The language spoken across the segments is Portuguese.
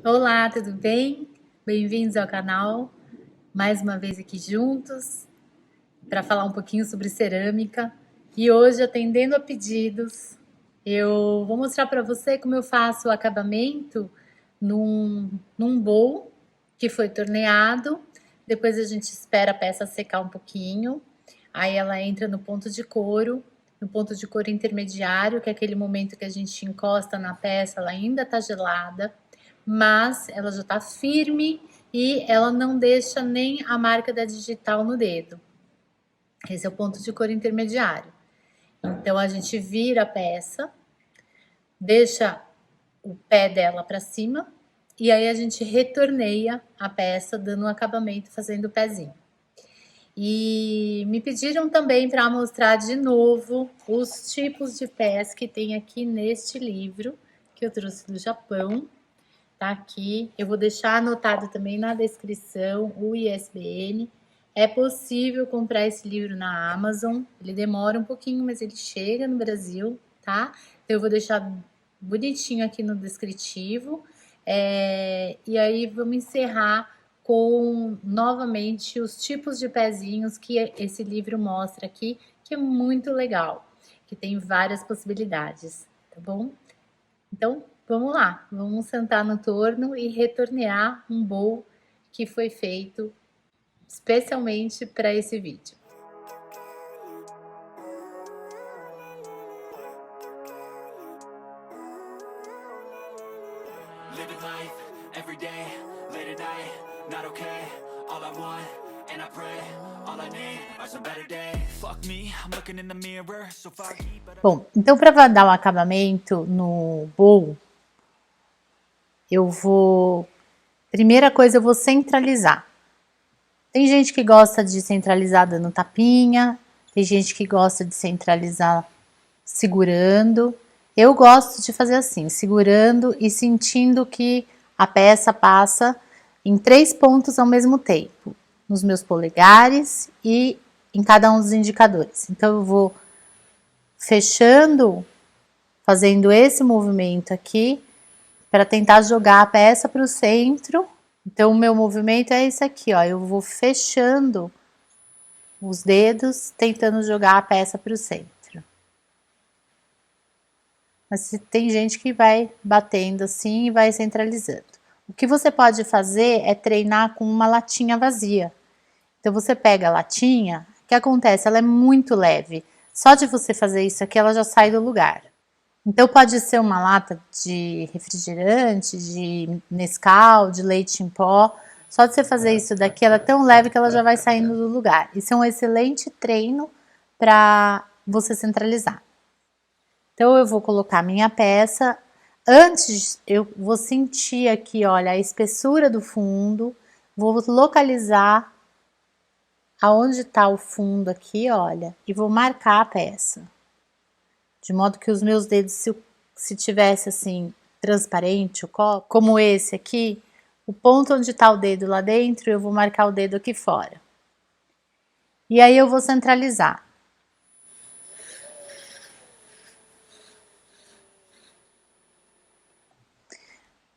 Olá, tudo bem? Bem-vindos ao canal. Mais uma vez aqui juntos para falar um pouquinho sobre cerâmica. E hoje, atendendo a pedidos, eu vou mostrar para você como eu faço o acabamento num bowl que foi torneado. Depois a gente espera a peça secar um pouquinho. Aí ela entra no ponto de couro, no ponto de couro intermediário, que é aquele momento que a gente encosta na peça, ela ainda está gelada, mas ela já está firme e ela não deixa nem a marca da digital no dedo. Esse é o ponto de couro intermediário. Então a gente vira a peça, deixa o pé dela para cima e aí a gente retorneia a peça, dando um acabamento, fazendo o pezinho. E me pediram também para mostrar de novo os tipos de pés que tem aqui neste livro que eu trouxe do Japão. Tá aqui, eu vou deixar anotado também na descrição o ISBN. É possível comprar esse livro na Amazon, ele demora um pouquinho, mas ele chega no Brasil, tá? Então eu vou deixar bonitinho aqui no descritivo. E aí vamos encerrar com novamente os tipos de pezinhos que esse livro mostra aqui, que é muito legal, que tem várias possibilidades, tá bom? Então, vamos lá, vamos sentar no torno e retornear um bowl que foi feito especialmente para esse vídeo. Living life, every day, late at night, not okay. All I want, and I pray, all I need are some better days. Fuck me, I'm looking in the mirror, so foggy, but Bom, então para dar um acabamento no bowl, eu vou... Primeira coisa, eu vou centralizar. Tem gente que gosta de centralizar dando tapinha, tem gente que gosta de centralizar segurando. Eu gosto de fazer assim, segurando e sentindo que a peça passa em 3 pontos ao mesmo tempo, nos meus polegares e em cada um dos indicadores. Então eu vou fechando, fazendo esse movimento aqui, para tentar jogar a peça para o centro. Então o meu movimento é esse aqui, ó, eu vou fechando os dedos, tentando jogar a peça para o centro. Mas tem gente que vai batendo assim e vai centralizando. O que você pode fazer é treinar com uma latinha vazia. Então você pega a latinha, o que acontece? Ela é muito leve. Só de você fazer isso aqui, ela já sai do lugar. Então pode ser uma lata de refrigerante, de Nescau, de leite em pó. Só de você fazer isso daqui, ela é tão leve que ela já vai saindo do lugar. Isso é um excelente treino para você centralizar. Então eu vou colocar minha peça. Antes eu vou sentir aqui, olha, a espessura do fundo. Vou localizar aonde está o fundo aqui, olha, e vou marcar a peça. De modo que os meus dedos, se tivesse assim, transparente o copo, como esse aqui, o ponto onde está o dedo lá dentro, eu vou marcar o dedo aqui fora. E aí eu vou centralizar.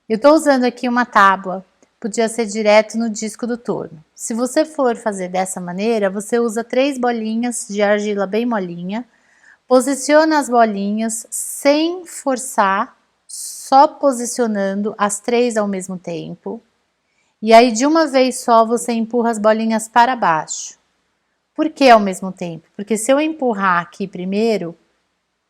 Eu estou usando aqui uma tábua, podia ser direto no disco do torno. Se você for fazer dessa maneira, você usa 3 bolinhas de argila bem molinha, posiciona as bolinhas sem forçar, só posicionando as 3 ao mesmo tempo. E aí de uma vez só você empurra as bolinhas para baixo. Por que ao mesmo tempo? Porque se eu empurrar aqui primeiro,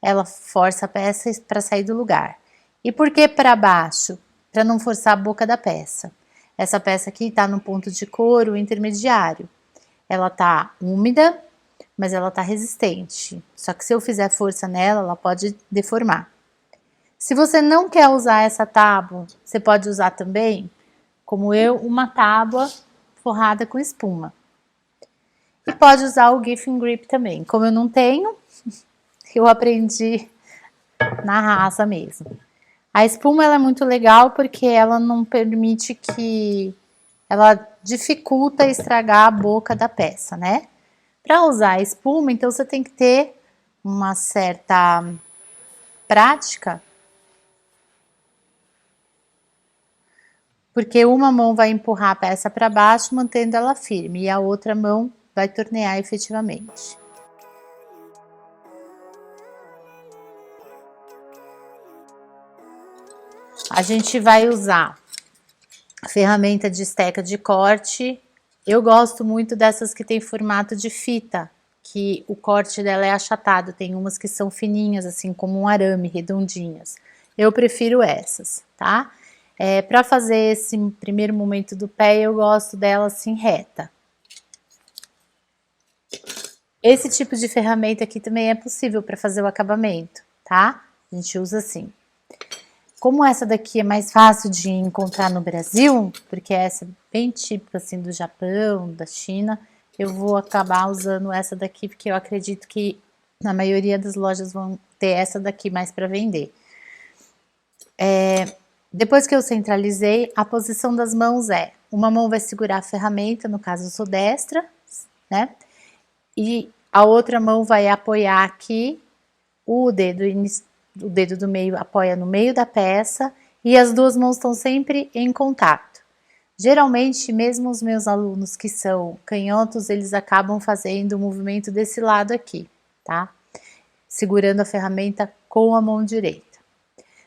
ela força a peça para sair do lugar. E por que para baixo? Para não forçar a boca da peça. Essa peça aqui está no ponto de couro intermediário. Ela está úmida, mas ela está resistente. Só que se eu fizer força nela, ela pode deformar. Se você não quer usar essa tábua, você pode usar também, como eu, uma tábua forrada com espuma. E pode usar o Gift Grip também. Como eu não tenho, eu aprendi na raça mesmo. A espuma ela é muito legal porque ela não permite que... Ela dificulta estragar a boca da peça, né? Para usar a espuma, então você tem que ter uma certa prática porque uma mão vai empurrar a peça para baixo, mantendo ela firme, e a outra mão vai tornear efetivamente. A gente vai usar a ferramenta de esteca de corte. Eu gosto muito dessas que tem formato de fita, que o corte dela é achatado. Tem umas que são fininhas, assim como um arame, redondinhas. Eu prefiro essas, tá? Para fazer esse primeiro momento do pé, eu gosto dela assim reta. Esse tipo de ferramenta aqui também é possível para fazer o acabamento, tá? A gente usa assim. Como essa daqui é mais fácil de encontrar no Brasil, porque essa é bem típica assim do Japão, da China, eu vou acabar usando essa daqui, porque eu acredito que na maioria das lojas vão ter essa daqui mais para vender. Depois que eu centralizei, a posição das mãos é, uma mão vai segurar a ferramenta, no caso eu sou destra, né? E a outra mão vai apoiar aqui, o dedo do meio apoia no meio da peça e as duas mãos estão sempre em contato. Geralmente, mesmo os meus alunos que são canhotos, eles acabam fazendo o movimento desse lado aqui, tá? Segurando a ferramenta com a mão direita.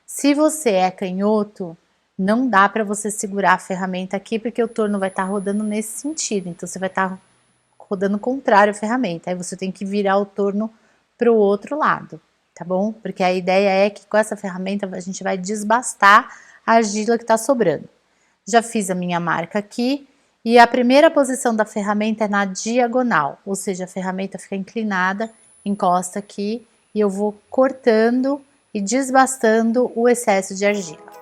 Se você é canhoto, não dá para você segurar a ferramenta aqui, porque o torno vai estar rodando nesse sentido, então você vai estar rodando contrário à ferramenta, aí você tem que virar o torno para o outro lado, tá bom? Porque a ideia é que com essa ferramenta a gente vai desbastar a argila que tá sobrando. Já fiz a minha marca aqui, e a primeira posição da ferramenta é na diagonal, ou seja, a ferramenta fica inclinada, encosta aqui, e eu vou cortando e desbastando o excesso de argila.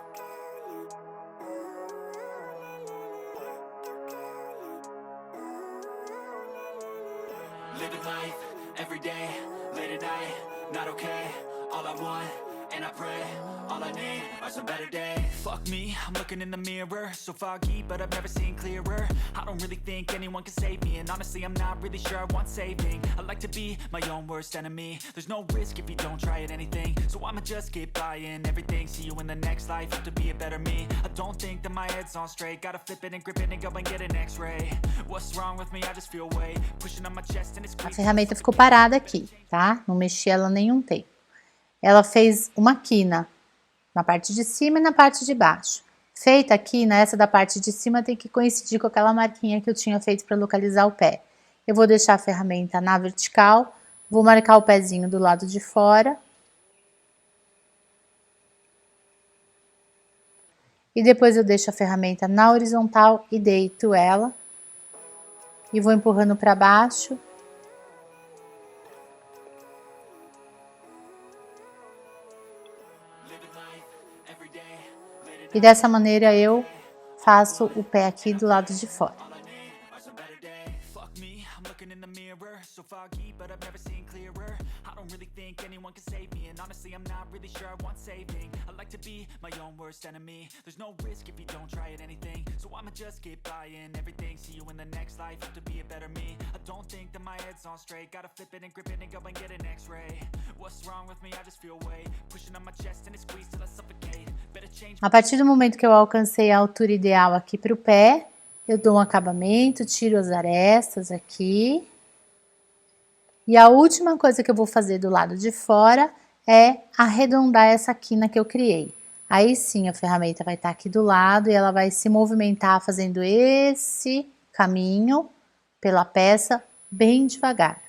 Living life, every day, late at night, not okay. All I want, and I pray, all I need are some better days. Fuck me, I'm looking in the mirror, so foggy, but I've never seen clearer. I don't really think anyone can save me, and honestly I'm not really sure I want saving. I like to be my own worst enemy. There's no risk if you don't try at anything, so I'ma just keep buying everything. See you in the next life, have to be a better me. I don't think that my head's on straight, gotta flip it and grip it and go and get an x-ray. What's wrong with me? I just feel weight pushing on my chest and it's A ferramenta ficou parada aqui, tá? Não mexi ela nenhum tempo. Ela fez uma quina na parte de cima e na parte de baixo. Feita aqui, nessa da parte de cima tem que coincidir com aquela marquinha que eu tinha feito para localizar o pé. Eu vou deixar a ferramenta na vertical, vou marcar o pezinho do lado de fora. E depois eu deixo a ferramenta na horizontal e deito ela. E vou empurrando para baixo. E dessa maneira eu faço o pé aqui do lado de fora. A partir do momento que eu alcancei a altura ideal aqui para o pé, eu dou um acabamento, tiro as arestas aqui. E a última coisa que eu vou fazer do lado de fora é arredondar essa quina que eu criei. Aí sim a ferramenta vai estar aqui do lado e ela vai se movimentar fazendo esse caminho pela peça bem devagar.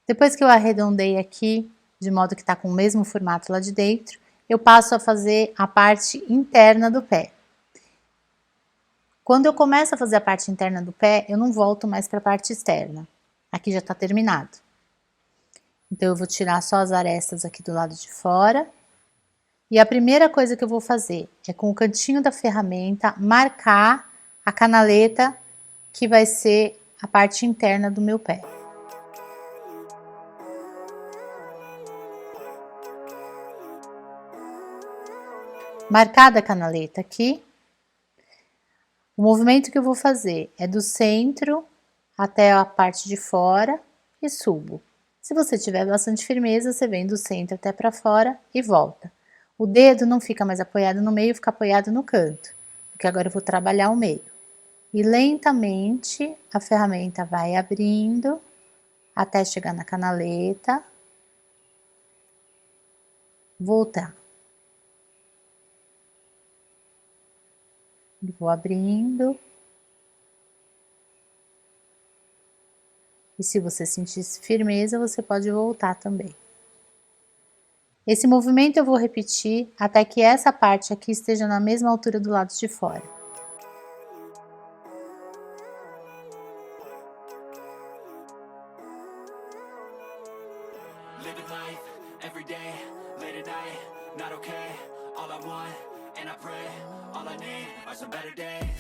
Depois que eu arredondei aqui, de modo que está com o mesmo formato lá de dentro, eu passo a fazer a parte interna do pé. Quando eu começo a fazer a parte interna do pé, eu não volto mais para a parte externa. Aqui já está terminado. Então, eu vou tirar só as arestas aqui do lado de fora. E a primeira coisa que eu vou fazer é, com o cantinho da ferramenta, marcar a canaleta que vai ser a parte interna do meu pé. Marcada a canaleta aqui, o movimento que eu vou fazer é do centro até a parte de fora e subo. Se você tiver bastante firmeza, você vem do centro até para fora e volta. O dedo não fica mais apoiado no meio, fica apoiado no canto, porque agora eu vou trabalhar o meio. E lentamente a ferramenta vai abrindo até chegar na canaleta, voltar. E vou abrindo. E se você sentir firmeza, você pode voltar também. Esse movimento eu vou repetir até que essa parte aqui esteja na mesma altura do lado de fora.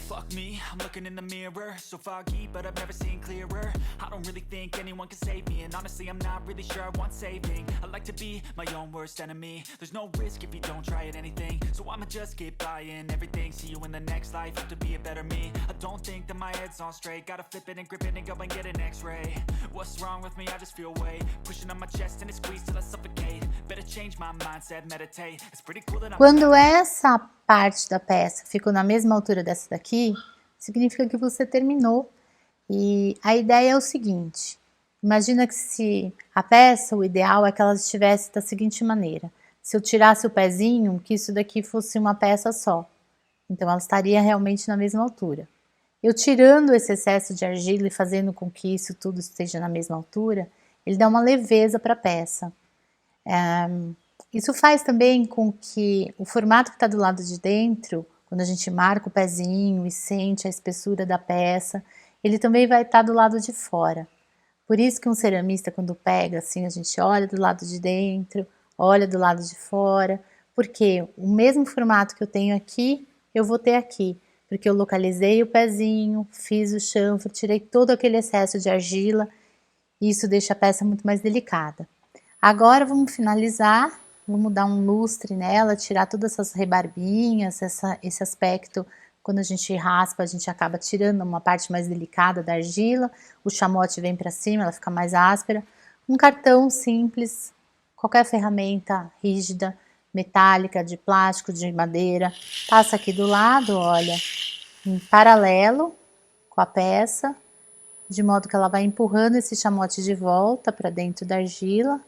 Fuck me, I'm looking in the mirror, so foggy, but I've never seen clearer. I don't really think anyone can save me, and honestly I'm not really sure I want saving. I like to be my own worst enemy. There's no risk if you don't try at anything, so I'ma just keep buying everything. See you in the next life, have to be a better me. I don't think that my head's on straight, gotta flip it and grip it and go and get an x-ray. What's wrong with me? I just feel weight pushing on my chest and it squeezes till I suffocate. Better change my mindset, meditate. It's pretty cool that I'm... Quando essa parte da peça ficou na mesma altura dessa daqui, significa que você terminou. E a ideia é o seguinte: imagina que se a peça, o ideal é que ela estivesse da seguinte maneira. Se eu tirasse o pezinho, que isso daqui fosse uma peça só. Então ela estaria realmente na mesma altura. Eu tirando esse excesso de argila e fazendo com que isso tudo esteja na mesma altura, ele dá uma leveza para a peça. Isso faz também com que o formato que está do lado de dentro, quando a gente marca o pezinho e sente a espessura da peça, ele também vai estar do lado de fora. Por isso que um ceramista, quando pega assim, a gente olha do lado de dentro, olha do lado de fora, porque o mesmo formato que eu tenho aqui, eu vou ter aqui, porque eu localizei o pezinho, fiz o chanfro, tirei todo aquele excesso de argila, e isso deixa a peça muito mais delicada. Agora vamos finalizar. Vamos dar um lustre nela, tirar todas essas rebarbinhas, esse aspecto, quando a gente raspa, a gente acaba tirando uma parte mais delicada da argila, o chamote vem para cima, ela fica mais áspera. Um cartão simples, qualquer ferramenta rígida, metálica, de plástico, de madeira, passa aqui do lado, olha, em paralelo com a peça, de modo que ela vai empurrando esse chamote de volta para dentro da argila.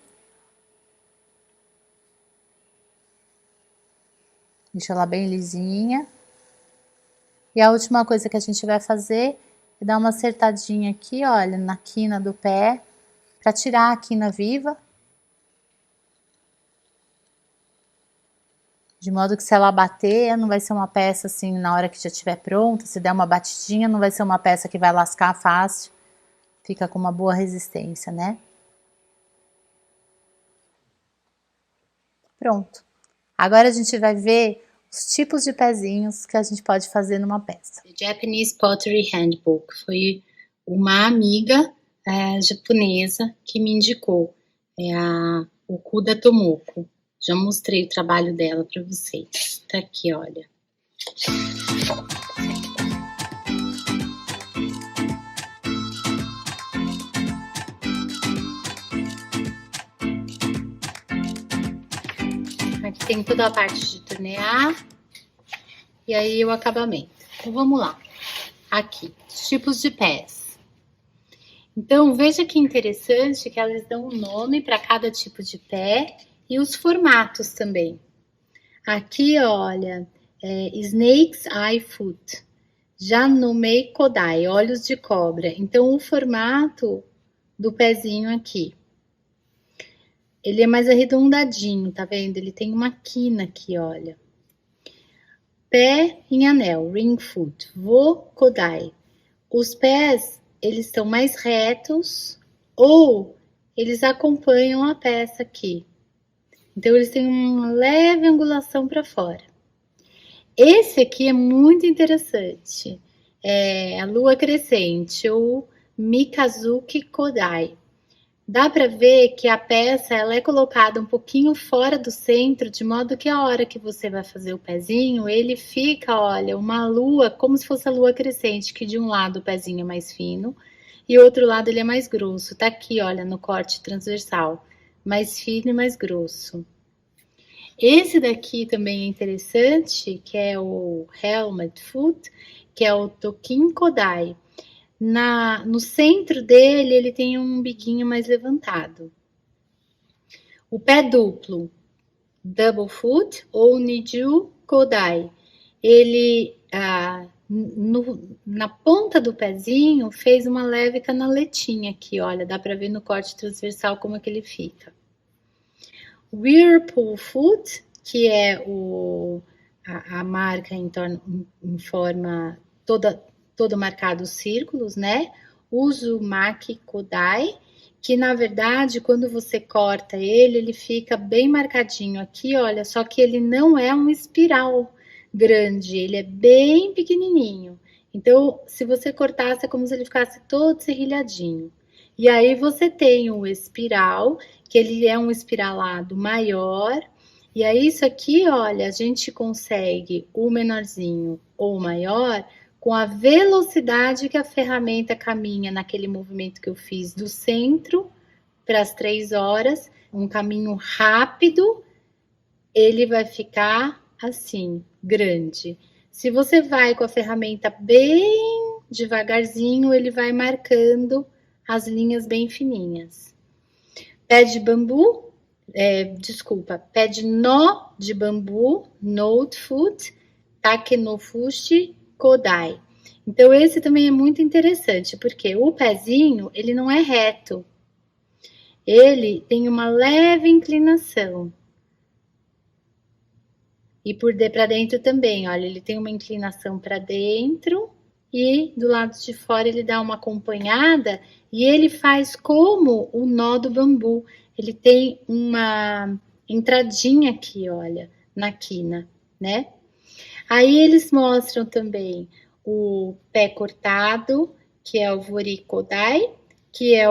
Deixa ela bem lisinha. E a última coisa que a gente vai fazer é dar uma acertadinha aqui, olha, na quina do pé, para tirar a quina viva. De modo que se ela bater, não vai ser uma peça assim, na hora que já estiver pronta, se der uma batidinha, não vai ser uma peça que vai lascar fácil. Fica com uma boa resistência, né? Pronto. Agora a gente vai ver os tipos de pezinhos que a gente pode fazer numa peça. The Japanese Pottery Handbook foi uma amiga japonesa que me indicou, a Okuda Tomoko. Já mostrei o trabalho dela para vocês. Tá aqui, olha. Aqui tem toda a parte de tornear e aí o acabamento. Então vamos lá. Aqui, os tipos de pés. Então veja que interessante que elas dão um nome para cada tipo de pé e os formatos também. Aqui, olha, Snake's Eye Foot. Já nomei Kodai, olhos de cobra. Então o formato do pezinho aqui. Ele é mais arredondadinho, tá vendo? Ele tem uma quina aqui, olha. Pé em anel, ring foot, Vo Kodai. Os pés, eles estão mais retos ou eles acompanham a peça aqui. Então, eles têm uma leve angulação para fora. Esse aqui é muito interessante. É a lua crescente, ou Mikazuki Kodai. Dá para ver que a peça ela é colocada um pouquinho fora do centro, de modo que a hora que você vai fazer o pezinho, ele fica, olha, uma lua, como se fosse a lua crescente, que de um lado o pezinho é mais fino, e o outro lado ele é mais grosso. Tá aqui, olha, no corte transversal, mais fino e mais grosso. Esse daqui também é interessante, que é o Helmet Foot, que é o Tokin Kodai. No centro dele, ele tem um biguinho mais levantado. O pé duplo, Double Foot ou Niju Kodai. Ele, na ponta do pezinho, fez uma leve canaletinha aqui, olha, dá para ver no corte transversal como é que ele fica. Whirlpool Foot, que é a marca em forma todo marcado círculos, né? Uzumaki Kodai, que na verdade, quando você corta ele fica bem marcadinho aqui, olha, só que ele não é um espiral grande, ele é bem pequenininho. Então, se você cortasse, é como se ele ficasse todo serrilhadinho. E aí você tem o espiral, que ele é um espiralado maior. E aí isso aqui, olha, a gente consegue o menorzinho ou o maior com a velocidade que a ferramenta caminha naquele movimento que eu fiz do centro para as 3 horas, um caminho rápido, ele vai ficar assim, grande. Se você vai com a ferramenta bem devagarzinho, ele vai marcando as linhas bem fininhas. Pé de bambu, pé de nó de bambu, Note Foot, Takenofushi Kodai. Então, esse também é muito interessante, porque o pezinho, ele não é reto. Ele tem uma leve inclinação. E para dentro também, olha, ele tem uma inclinação para dentro e do lado de fora ele dá uma acompanhada e ele faz como o nó do bambu. Ele tem uma entradinha aqui, olha, na quina, né? Aí eles mostram também o pé cortado, que é o Vorikodai, que é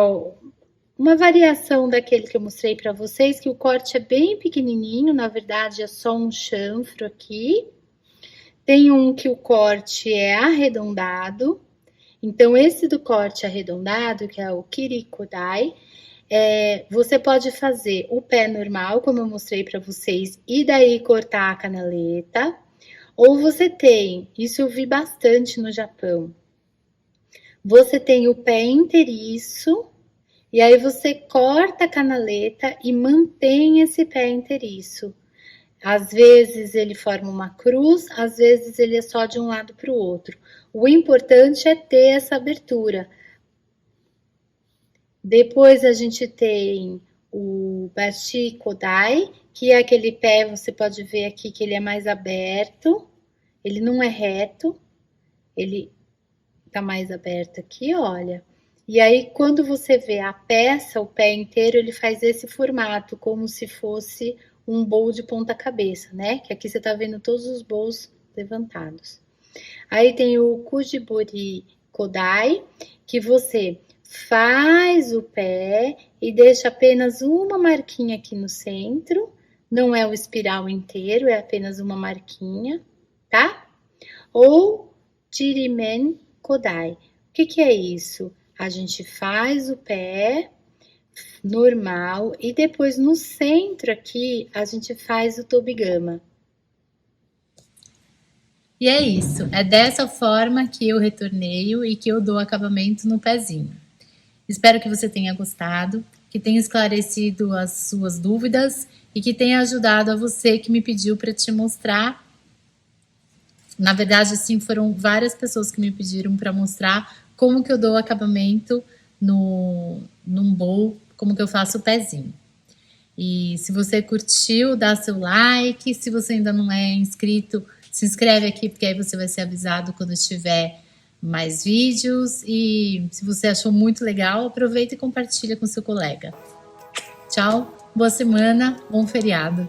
uma variação daquele que eu mostrei para vocês, que o corte é bem pequenininho, na verdade é só um chanfro aqui. Tem um que o corte é arredondado. Então, esse do corte arredondado, que é o Kirikodai, você pode fazer o pé normal, como eu mostrei para vocês, e daí cortar a canaleta. Ou você tem, isso eu vi bastante no Japão, você tem o pé inteiriço, e aí você corta a canaleta e mantém esse pé inteiriço. Às vezes ele forma uma cruz, às vezes ele é só de um lado para o outro. O importante é ter essa abertura. Depois a gente tem o Bashi Kodai, que é aquele pé, você pode ver aqui que ele é mais aberto. Ele não é reto, ele tá mais aberto aqui, olha. E aí, quando você vê a peça, o pé inteiro, ele faz esse formato, como se fosse um bowl de ponta cabeça, né? Que aqui você tá vendo todos os bowls levantados. Aí tem o Kujibori Kodai, que você faz o pé e deixa apenas uma marquinha aqui no centro. Não é o espiral inteiro, é apenas uma marquinha, tá? Ou Jirimen Kodai. O que é isso? A gente faz o pé normal e depois no centro aqui a gente faz o Tobigama. E é isso, é dessa forma que eu retorneio e que eu dou acabamento no pezinho. Espero que você tenha gostado, que tenha esclarecido as suas dúvidas e que tenha ajudado a você que me pediu para te mostrar. Na verdade, assim, foram várias pessoas que me pediram para mostrar como que eu dou acabamento num bowl, como que eu faço o pezinho. E se você curtiu, dá seu like. Se você ainda não é inscrito, se inscreve aqui, porque aí você vai ser avisado quando tiver mais vídeos. E se você achou muito legal, aproveita e compartilha com seu colega. Tchau, boa semana, bom feriado.